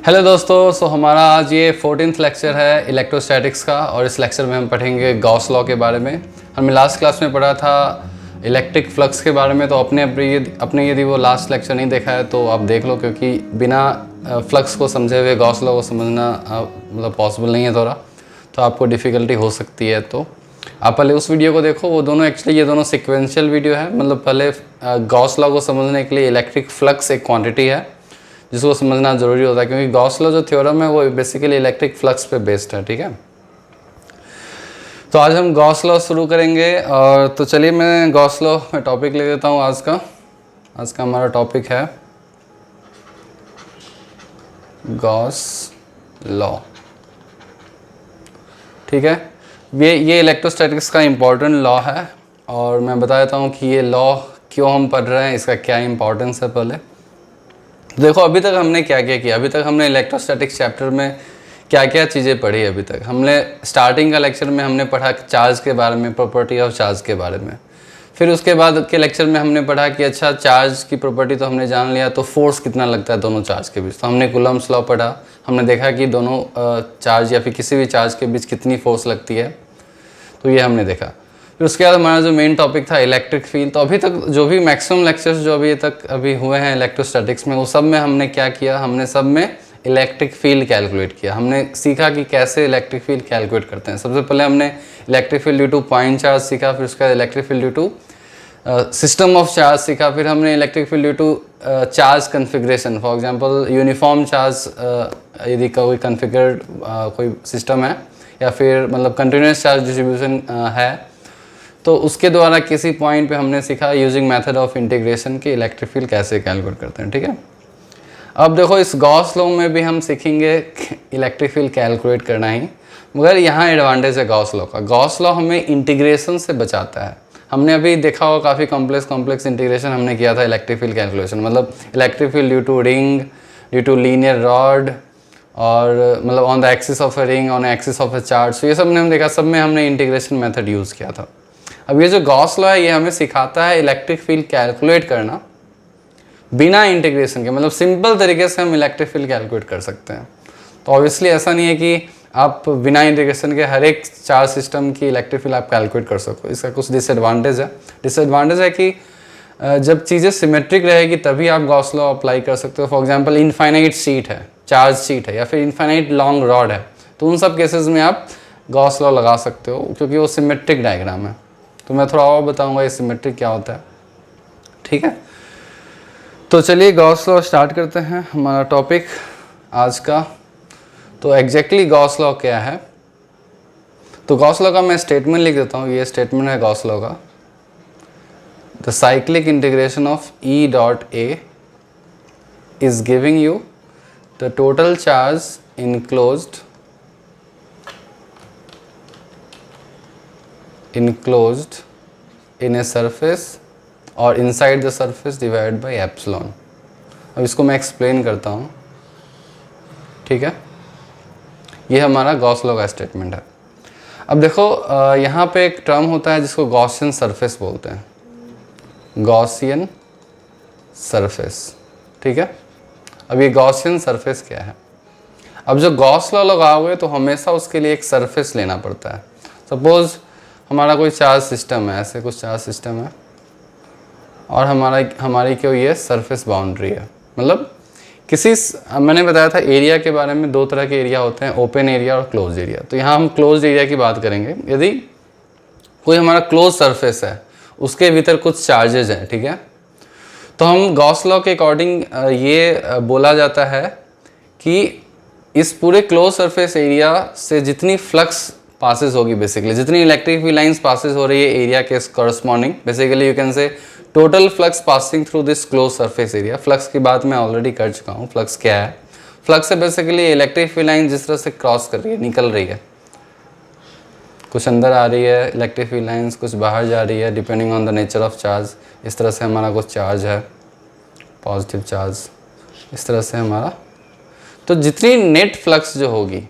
Hello दोस्तों, हमारा आज ये 14th लेक्चर है इलेक्ट्रोस्टैटिक्स का और इस लेक्चर में हम पढ़ेंगे गॉस लॉ के बारे में। हमने लास्ट क्लास में पढ़ा था इलेक्ट्रिक फ्लक्स के बारे में, तो अपने यदि वो लास्ट लेक्चर नहीं देखा है तो आप देख लो, क्योंकि बिना फ्लक्स को समझे हुए गॉस लॉ को समझना मतलब पॉसिबल नहीं है थोड़ा, तो आपको डिफ़िकल्टी हो सकती है। तो आप पहले उस वीडियो को देखो, वो दोनों एक्चुअली ये दोनों सिक्वेंशियल वीडियो है। मतलब पहले गॉस लॉ को समझने के लिए इलेक्ट्रिक फ्लक्स एक क्वांटिटी है जिसको समझना ज़रूरी होता है, क्योंकि गॉस लॉ जो थ्योरम है वो बेसिकली इलेक्ट्रिक फ्लक्स पे बेस्ड है। ठीक है, तो आज हम गॉस लॉ शुरू करेंगे। और तो चलिए मैं गॉस लॉ में टॉपिक ले लेता हूँ। आज का हमारा टॉपिक है गॉस लॉ। ठीक है, ये इलेक्ट्रोस्टैटिक्स का इम्पोर्टेंट लॉ है और मैं बता देता हूँ कि ये लॉ क्यों हम पढ़ रहे हैं, इसका क्या इम्पोर्टेंस है। पहले देखो, अभी तक हमने क्या क्या किया। अभी तक हमने इलेक्ट्रोस्टैटिक्स चैप्टर में क्या क्या चीज़ें पढ़ी। अभी तक हमने स्टार्टिंग का लेक्चर में हमने पढ़ा चार्ज के बारे में, प्रॉपर्टी ऑफ चार्ज के बारे में। फिर उसके बाद के लेक्चर में हमने पढ़ा कि अच्छा, चार्ज की प्रॉपर्टी तो हमने जान लिया, तो फोर्स कितना लगता है दोनों चार्ज के बीच। तो हमने कूलम्ब्स लॉ पढ़ा, हमने देखा कि दोनों चार्ज या फिर किसी भी चार्ज के बीच कितनी फोर्स लगती है, तो ये हमने देखा। फिर उसके बाद हमारा जो मेन टॉपिक था इलेक्ट्रिक फील्ड। तो अभी तक जो भी मैक्सिमम लेक्चर्स जो अभी हुए हैं इलेक्ट्रोस्टैटिक्स में, वो सब में हमने क्या किया, हमने सब में इलेक्ट्रिक फील्ड कैलकुलेट किया। हमने सीखा कि कैसे इलेक्ट्रिक फील्ड कैलकुलेट करते हैं। सबसे पहले हमने electric field due to point charge सीखा, फिर उसके बाद electric field due to system of charge सीखा, फिर हमने electric field due to charge configuration. For example uniform charge यदि कोई कन्फिगर्ड कोई सिस्टम है या फिर मतलब कंटिन्यूस चार्ज डिस्ट्रीब्यूशन है, तो उसके द्वारा किसी पॉइंट पे हमने सीखा यूजिंग मेथड ऑफ इंटीग्रेशन की इलेक्ट्रिक फील्ड कैसे कैलकुलेट करते हैं। ठीक है, अब देखो इस गॉस लॉ में भी हम सीखेंगे इलेक्ट्रिक फील्ड कैलकुलेट करना ही, मगर यहाँ एडवांटेज है गॉस लॉ का। गॉस लॉ हमें इंटीग्रेशन से बचाता है। हमने अभी देखा हो काफ़ी कॉम्प्लेक्स इंटीग्रेशन हमने किया था इलेक्ट्रिक फील्ड कैलकुलेशन। मतलब electric field due to ring, due to linear rod, और मतलब on the axis of a ring, on axis of a charge. तो ये सब ने हम देखा, सब में हमने इंटीग्रेशन मेथड यूज़ किया था। अब ये जो गॉस लॉ है ये हमें सिखाता है इलेक्ट्रिक फील्ड कैलकुलेट करना बिना इंटीग्रेशन के। मतलब सिंपल तरीके से हम इलेक्ट्रिक फील्ड कैलकुलेट कर सकते हैं। तो ऑब्वियसली ऐसा नहीं है कि आप बिना इंटीग्रेशन के हर एक चार्ज सिस्टम की इलेक्ट्रिक फील्ड आप कैलकुलेट कर सको। इसका कुछ डिसएडवांटेज है। डिसएडवांटेज है कि जब चीज़ें सिमेट्रिक रहेगी तभी आप गॉस लॉ अप्लाई कर सकते हो। फॉर एग्जाम्पल इनफाइनाइट शीट है, चार्ज शीट है, या फिर इनफाइनाइट लॉन्ग रॉड है, तो उन सब केसेस में आप गॉस लॉ लगा सकते हो, क्योंकि वो सिमेट्रिक डायग्राम है। तो मैं थोड़ा और बताऊंगा ये सिमेट्रिक क्या होता है। ठीक है, तो चलिए गॉस लॉ स्टार्ट करते हैं हमारा टॉपिक आज का। तो एग्जैक्टली गॉस लॉ क्या है, तो गॉस लॉ का मैं स्टेटमेंट लिख देता हूँ। ये स्टेटमेंट है गॉस लॉ का। The cyclic integration of E dot A is giving you the total charge enclosed in a surface or inside the surface divided by epsilon। अब इसको मैं एक्सप्लेन करता हूँ। ठीक है, ये हमारा गॉस लॉ का स्टेटमेंट है। अब देखो यहाँ पे एक टर्म होता है जिसको गॉसियन सरफेस बोलते हैं, गॉसियन सरफेस। ठीक है, अब ये गॉसियन सरफेस क्या है। अब जो गॉस लॉ लगाओगे तो हमेशा उसके लिए एक सरफेस लेना पड़ता है। सपोज हमारा कोई चार्ज सिस्टम है, ऐसे कुछ चार्ज सिस्टम है, और हमारी क्यों ये सरफेस बाउंड्री है। मतलब मैंने बताया था एरिया के बारे में, दो तरह के एरिया होते हैं, ओपन एरिया और क्लोज एरिया। तो यहाँ हम क्लोज एरिया की बात करेंगे। यदि कोई हमारा क्लोज सरफेस है, उसके भीतर कुछ चार्जेज हैं, ठीक है, तो हम गॉस लॉ के अकॉर्डिंग ये बोला जाता है कि इस पूरे क्लोज सरफेस एरिया से जितनी फ्लक्स पासेस होगी, बेसिकली जितनी इलेक्ट्रिक फील्ड लाइंस पासेस हो रही है एरिया के corresponding, basically you can say total flux passing through this close surface area. Flux की बात मैं ऑलरेडी कर चुका हूँ। फ्लक्स क्या है, फ्लक्स है बेसिकली इलेक्ट्रिक फील्ड लाइन जिस तरह से क्रॉस कर रही है, निकल रही है, कुछ अंदर आ रही है इलेक्ट्रिक फील्ड लाइंस, कुछ बाहर जा रही है, depending on the nature of charge. इस तरह से हमारा कुछ चार्ज है, पॉजिटिव चार्ज, इस तरह से हमारा। तो जितनी नेट फ्लक्स जो होगी,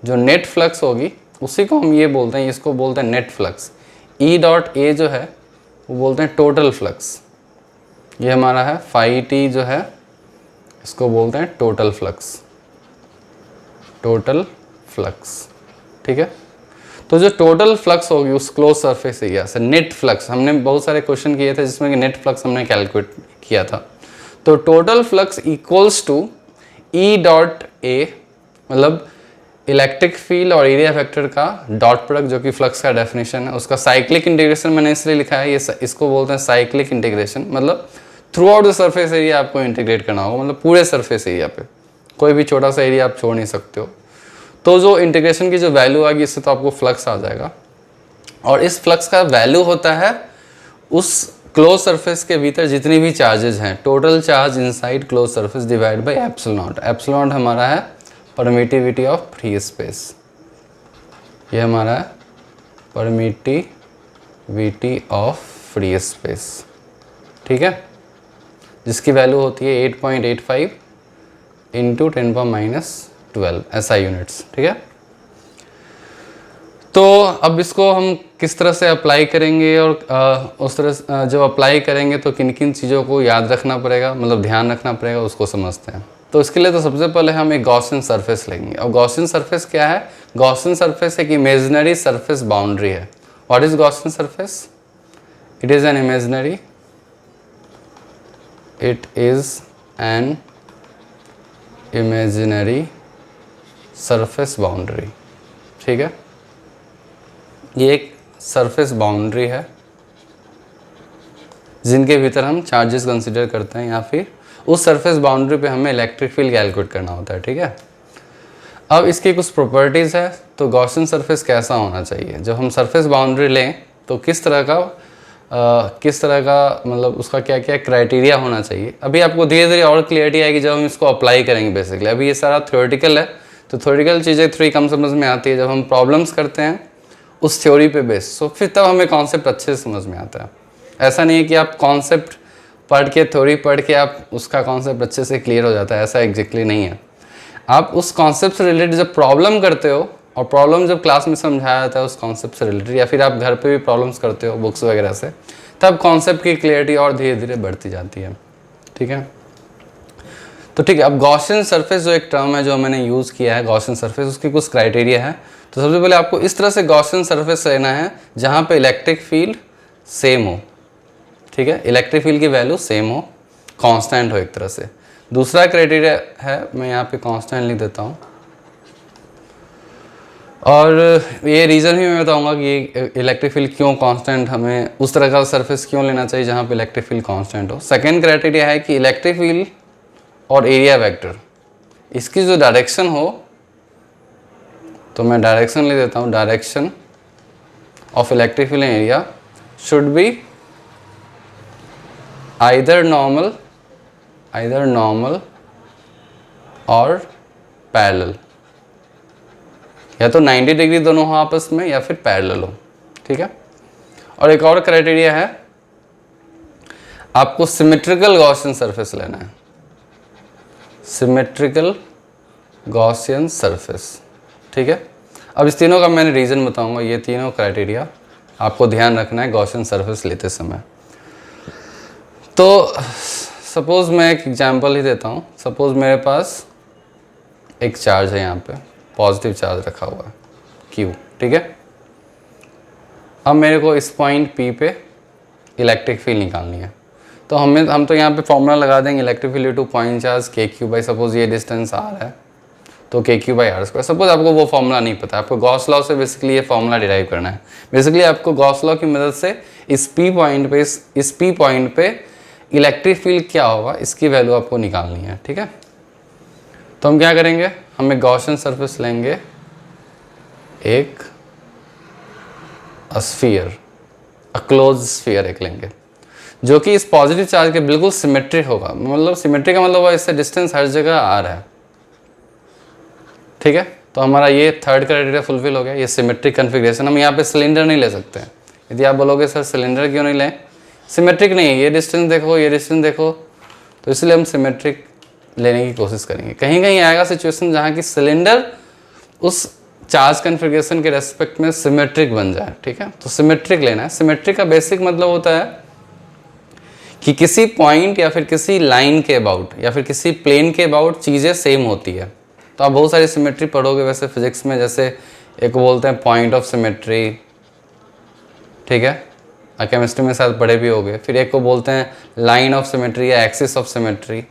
जो नेट फ्लक्स होगी, उसी को हम ये बोलते हैं, इसको बोलते हैं net flux. E dot A जो है वो बोलते हैं टोटल फ्लक्स। ये हमारा है फाई टी जो है, इसको बोलते हैं टोटल फ्लक्स। टोटल फ्लक्स, ठीक है। तो जो टोटल फ्लक्स होगी उस क्लोज सरफेस एरिया से, नेट फ्लक्स, हमने बहुत सारे क्वेश्चन किए थे जिसमें कि नेट फ्लक्स हमने कैलकुलेट किया था। तो total flux equals to E dot A, मतलब इलेक्ट्रिक फील्ड और एरिया वेक्टर का डॉट प्रोडक्ट, जो कि फ्लक्स का डेफिनेशन है। उसका साइक्लिक इंटीग्रेशन मैंने इसलिए लिखा है, ये इसको बोलते हैं साइक्लिक इंटीग्रेशन, मतलब through out the surface area आपको इंटीग्रेट करना होगा, मतलब पूरे सरफेस एरिया पे, कोई भी छोटा सा एरिया आप छोड़ नहीं सकते हो। तो जो इंटीग्रेशन की जो वैल्यू आएगी इससे तो आपको फ्लक्स आ जाएगा, और इस फ्लक्स का वैल्यू होता है उस क्लोज सरफेस के भीतर जितनी भी चार्जेस हैं, total charge inside close surface divide by epsilon not. Epsilon not हमारा है परमिटिविटी ऑफ फ्री स्पेस, ये हमारा है परमिटिविटी ऑफ फ्री स्पेस, ठीक है, जिसकी वैल्यू होती है 8.85 इंटू 10⁻12 SI यूनिट्स, ठीक है। तो अब इसको हम किस तरह से अप्लाई करेंगे, और उस तरह जब अप्लाई करेंगे तो किन किन चीज़ों को याद रखना पड़ेगा, मतलब ध्यान रखना पड़ेगा, उसको समझते हैं। तो इसके लिए तो सबसे पहले हम एक गॉसियन सरफेस लेंगे। और गॉसियन सरफेस क्या है? गॉसियन सरफेस एक इमेजिनरी सरफेस बाउंड्री है। What is Gaussian surface? It is an imaginary, it is an imaginary surface boundary, ठीक है। ये एक सरफेस बाउंड्री है जिनके भीतर हम चार्जेस कंसिडर करते हैं, या फिर उस सरफेस बाउंड्री पे हमें इलेक्ट्रिक फील्ड कैलकुलेट करना होता है, ठीक है। अब इसकी कुछ प्रॉपर्टीज़ है। तो गॉसियन सरफेस कैसा होना चाहिए? जब हम सरफेस बाउंड्री लें तो किस तरह का मतलब उसका क्या क्या क्राइटेरिया होना चाहिए, अभी आपको धीरे धीरे और क्लियरिटी आएगी जब हम इसको अप्लाई करेंगे। बेसिकली अभी ये सारा थ्योरेटिकल है, तो थ्योरेटिकल चीज़ें थोड़ी कम समझ में आती है जब हम प्रॉब्लम्स करते हैं उस थ्योरी पे बेस, तो फिर तब हमें कॉन्सेप्ट अच्छे से समझ में आता है। ऐसा नहीं है कि आप कॉन्सेप्ट पढ़ के, थ्योरी पढ़ के आप उसका कॉन्सेप्ट अच्छे से क्लियर हो जाता है, ऐसा एग्जैक्टली नहीं है। आप उस कॉन्सेप्ट से रिलेटेड जब प्रॉब्लम करते हो, और प्रॉब्लम जब क्लास में समझाया जाता है उस कॉन्सेप्ट से रिलेटेड, या फिर आप घर पे भी प्रॉब्लम्स करते हो बुक्स वगैरह से, तब कॉन्सेप्ट की क्लियरिटी और धीरे धीरे बढ़ती जाती है, ठीक है। तो ठीक है, अब गॉसियन सरफेस जो एक टर्म है जो मैंने यूज़ किया है, गॉसियन सरफेस, उसकी कुछ क्राइटेरिया है। तो सबसे पहले आपको इस तरह से गॉसियन सरफेस लेना है जहाँ पे इलेक्ट्रिक फील्ड सेम हो, ठीक है, इलेक्ट्रिक फील्ड की वैल्यू सेम हो, कांस्टेंट हो एक तरह से। दूसरा क्राइटेरिया है, मैं यहाँ पे कांस्टेंट लिख देता हूँ, और ये रीज़न भी मैं बताऊँगा कि इलेक्ट्रिक फील्ड क्यों कांस्टेंट, हमें उस तरह का सरफेस क्यों लेना चाहिए जहाँ पे इलेक्ट्रिक फील्ड कांस्टेंट हो। सेकेंड क्राइटेरिया है कि इलेक्ट्रिक फील्ड और एरिया वेक्टर, इसकी जो डायरेक्शन हो, तो मैं डायरेक्शन ले देता हूँ, direction of electric field and area should be either normal और पैरेलल, या तो 90 डिग्री दोनों हो आपस में, या फिर पैरेलल हो, ठीक है। और एक और क्राइटेरिया है, आपको सिमेट्रिकल गॉसियन सरफेस लेना है, सिमेट्रिकल गॉसियन सरफेस, ठीक है। अब इस तीनों का मैंने रीज़न बताऊंगा, ये तीनों क्राइटेरिया आपको ध्यान रखना है गॉसियन सरफेस लेते समय। तो सपोज़ मैं एक एग्जांपल ही देता हूँ। सपोज़ मेरे पास एक चार्ज है, यहाँ पे पॉजिटिव चार्ज रखा हुआ है Q, ठीक है। अब मेरे को इस पॉइंट P पे इलेक्ट्रिक फील्ड निकालनी है, तो हम तो यहाँ पे फॉर्मूला लगा देंगे, electric field to point charge KQ by, suppose ये डिस्टेंस R है तो KQ बाई R²। सपोज आपको वो फॉर्मूला नहीं पता, आपको गॉस लॉ से बेसिकली ये फॉर्मूला डिराइव करना है। बेसिकली आपको गॉस लॉ की मदद से इस P पॉइंट पे इलेक्ट्रिक फील्ड क्या होगा इसकी वैल्यू आपको निकालनी है, ठीक है। तो हम क्या करेंगे, हम एक गॉसियन सरफेस लेंगे, एक स्फीयर, क्लोज स्फीयर एक लेंगे, जो कि इस पॉजिटिव चार्ज के बिल्कुल सिमेट्रिक होगा। मतलब सिमेट्रिक का मतलब इससे डिस्टेंस हर जगह R है, ठीक है। तो हमारा ये थर्ड क्राइटेरिया फुलफिल हो गया, ये सिमेट्रिक कन्फिग्रेशन। हम यहाँ पे सिलेंडर नहीं ले सकते हैं। यदि आप बोलोगे सर सिलेंडर क्यों नहीं लें, सिमेट्रिक नहीं है, ये डिस्टेंस देखो, ये डिस्टेंस देखो, तो इसलिए हम सिमेट्रिक लेने की कोशिश करेंगे। कहीं कहीं आएगा सिचुएशन जहाँ की सिलेंडर उस चार्ज कन्फिग्रेशन के रेस्पेक्ट में सिमेट्रिक बन जाए, ठीक है। तो सिमेट्रिक लेना है। सिमेट्रिक का बेसिक मतलब होता है कि किसी पॉइंट या फिर किसी लाइन के अबाउट या फिर किसी प्लेन के अबाउट चीज़ें सेम होती है। तो तो आप बहुत सारी सिमेट्री पढ़ोगे वैसे फिजिक्स में, जैसे एक बोलते हैं पॉइंट ऑफ सिमेट्री, ठीक है, केमिस्ट्री में शायद पढ़े भी होगे। फिर एक को बोलते हैं लाइन ऑफ सिमेट्री या axis of symmetry,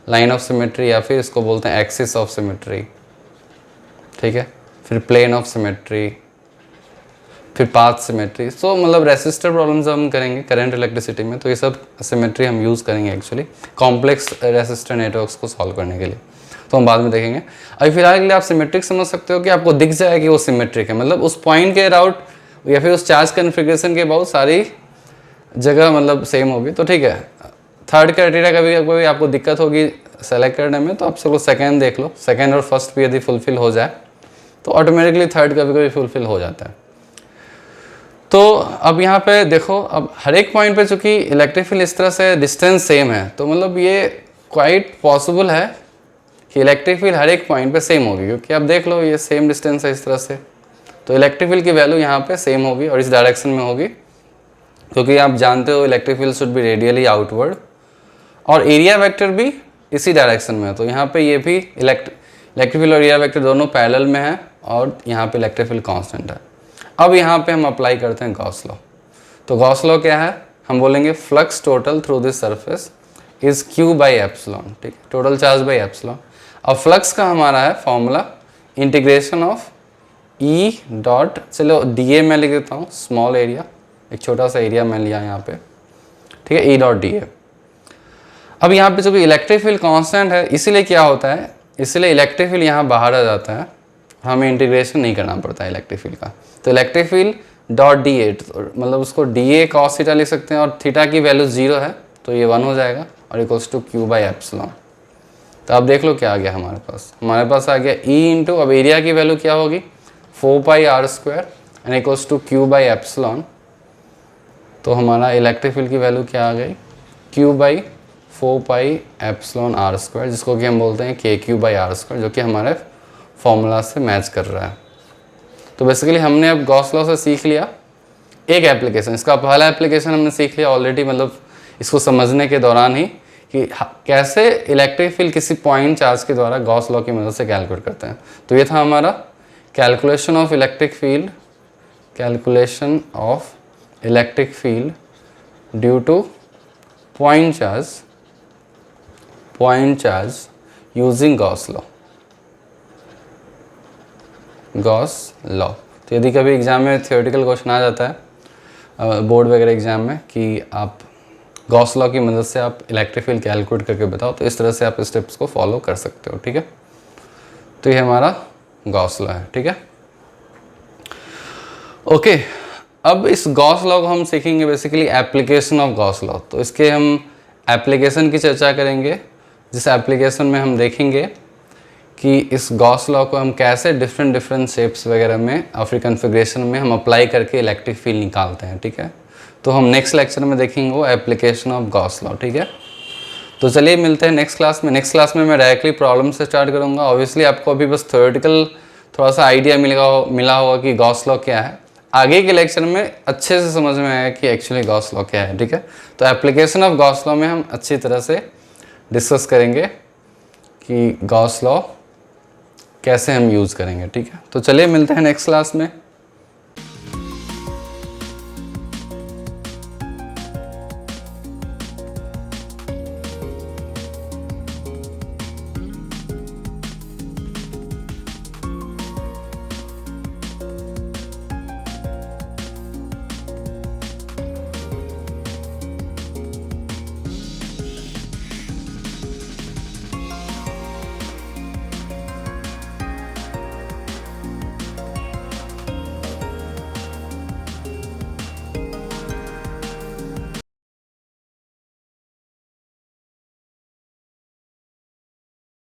line of symmetry, या फिर इसको बोलते हैं एक्सिस ऑफ सिमेट्री, ठीक है। फिर प्लेन ऑफ सिमेट्री, फिर पाथ सिमेट्री। सो मतलब रेसिस्टर प्रॉब्लम्स हम करेंगे करंट इलेक्ट्रिसिटी में, तो ये सब सिमेट्री हम यूज़ करेंगे एक्चुअली कॉम्प्लेक्स रेसिस्टर नेटवर्क्स को सॉल्व करने के लिए, तो हम बाद में देखेंगे। अभी फिलहाल के लिए आप सिमेट्रिक समझ सकते हो कि आपको दिख जाए कि वो सिमेट्रिक है, मतलब उस पॉइंट के अराउंड या फिर उस चार्ज कन्फिग्रेशन के बहुत सारी जगह मतलब सेम होगी, तो ठीक है। थर्ड क्राइटेरिया कभी आपको दिक्कत होगी सेलेक्ट करने में, तो आप चलो सेकेंड देख लो, सेकेंड और फर्स्ट भी यदि फुलफिल हो जाए तो ऑटोमेटिकली थर्ड कभी फुलफिल हो जाता है। तो अब यहाँ पे देखो, अब हर एक पॉइंट पे चूँकि इलेक्ट्रिक फील्ड इस तरह से डिस्टेंस सेम है, तो मतलब ये क्वाइट पॉसिबल है कि इलेक्ट्रिक फील्ड हर एक पॉइंट पे सेम होगी, क्योंकि आप देख लो ये सेम डिस्टेंस है इस तरह से, तो इलेक्ट्रिक फील्ड की वैल्यू यहाँ पे सेम होगी और इस डायरेक्शन में होगी, क्योंकि आप जानते हो electric field should be radially outward, और एरिया वेक्टर भी इसी डायरेक्शन में है। तो यहाँ पे ये भी इलेक्ट्रिक फील्ड और एरिया वेक्टर दोनों पैरेलल में है, और यहाँ पे इलेक्ट्रिक फील्ड कांस्टेंट है। अब यहाँ पे हम अप्लाई करते हैं गॉस लॉ। तो गॉस लॉ क्या है, हम बोलेंगे flux total through this surface is Q by epsilon, ठीक है, टोटल चार्ज बाई एप्सिलॉन। अब फ्लक्स का हमारा है formula integration of E dot, चलो dA मैं लिख देता हूँ, स्मॉल एरिया, एक छोटा सा एरिया मैं लिया यहाँ पे, ठीक है, E डॉट dA। अब यहाँ पे चूँकि इलेक्ट्रिक फील्ड कांस्टेंट है, इसीलिए क्या होता है, इसलिए इलेक्ट्रिक फील्ड यहाँ बाहर आ जाता है, हमें इंटीग्रेशन नहीं करना पड़ता है इलेक्ट्रिक फील्ड का। तो इलेक्ट्रिक फील्ड डॉट dA, मतलब उसको dA cos थीटा लिख सकते हैं, और थीटा की वैल्यू 0 है तो ये 1 हो जाएगा, और equals to Q by epsilon. तो आप देख लो क्या आ गया हमारे पास आ गया E इंटू, अब एरिया की वैल्यू क्या होगी 4 pi R square and equals to Q by epsilon. तो हमारा इलेक्ट्रिक फील्ड की वैल्यू क्या आ गई Q by 4 pi epsilon R square, जिसको कि हम बोलते हैं KQ बाई R स्क्वायर, जो कि हमारे फॉर्मूला से मैच कर रहा है। तो बेसिकली हमने अब गॉस लॉ से सीख लिया एक एप्लीकेशन, इसका पहला एप्लीकेशन हमने सीख लिया ऑलरेडी, मतलब इसको समझने के दौरान ही कि कैसे इलेक्ट्रिक फील्ड किसी पॉइंट चार्ज के द्वारा गॉस लॉ की मदद से कैलकुलेट करते हैं। तो ये था हमारा calculation of electric field, calculation of electric field due to point charge using Gauss law. तो यदि कभी एग्जाम में थियोरेटिकल क्वेश्चन आ जाता है बोर्ड वगैरह एग्जाम में कि आप गॉस लॉ की मदद से आप इलेक्ट्रिक फील्ड कैलकुलेट करके बताओ, तो इस तरह से आप स्टेप्स को फॉलो कर सकते हो, ठीक है। तो ये हमारा गॉस लॉ है, ठीक है, ओके। अब इस गॉस लॉ को हम सीखेंगे basically application of Gauss law. तो इसके हम एप्लीकेशन की चर्चा करेंगे, जिस एप्लीकेशन में हम देखेंगे कि इस गॉस लॉ को हम कैसे डिफरेंट शेप्स वगैरह में और फिर कन्फिग्रेशन में हम अप्लाई करके इलेक्ट्रिक फील्ड निकालते हैं, ठीक है। तो हम नेक्स्ट लेक्चर में देखेंगे वो एप्लीकेशन ऑफ गॉस लॉ, ठीक है। तो चलिए मिलते हैं नेक्स्ट क्लास में। नेक्स्ट क्लास में मैं डायरेक्टली प्रॉब्लम से स्टार्ट करूँगा। ऑब्वियसली आपको अभी बस थ्योरेटिकल थोड़ा सा आइडिया मिला होगा कि गॉस लॉ क्या है। आगे के लेक्चर में अच्छे से समझ में आएगा कि एक्चुअली गॉस लॉ क्या है, ठीक है। तो एप्लीकेशन ऑफ गॉस लॉ में हम अच्छी तरह से डिस्कस करेंगे कि गॉस लॉ कैसे हम यूज़ करेंगे, ठीक है। तो चलिए मिलते हैं नेक्स्ट क्लास में।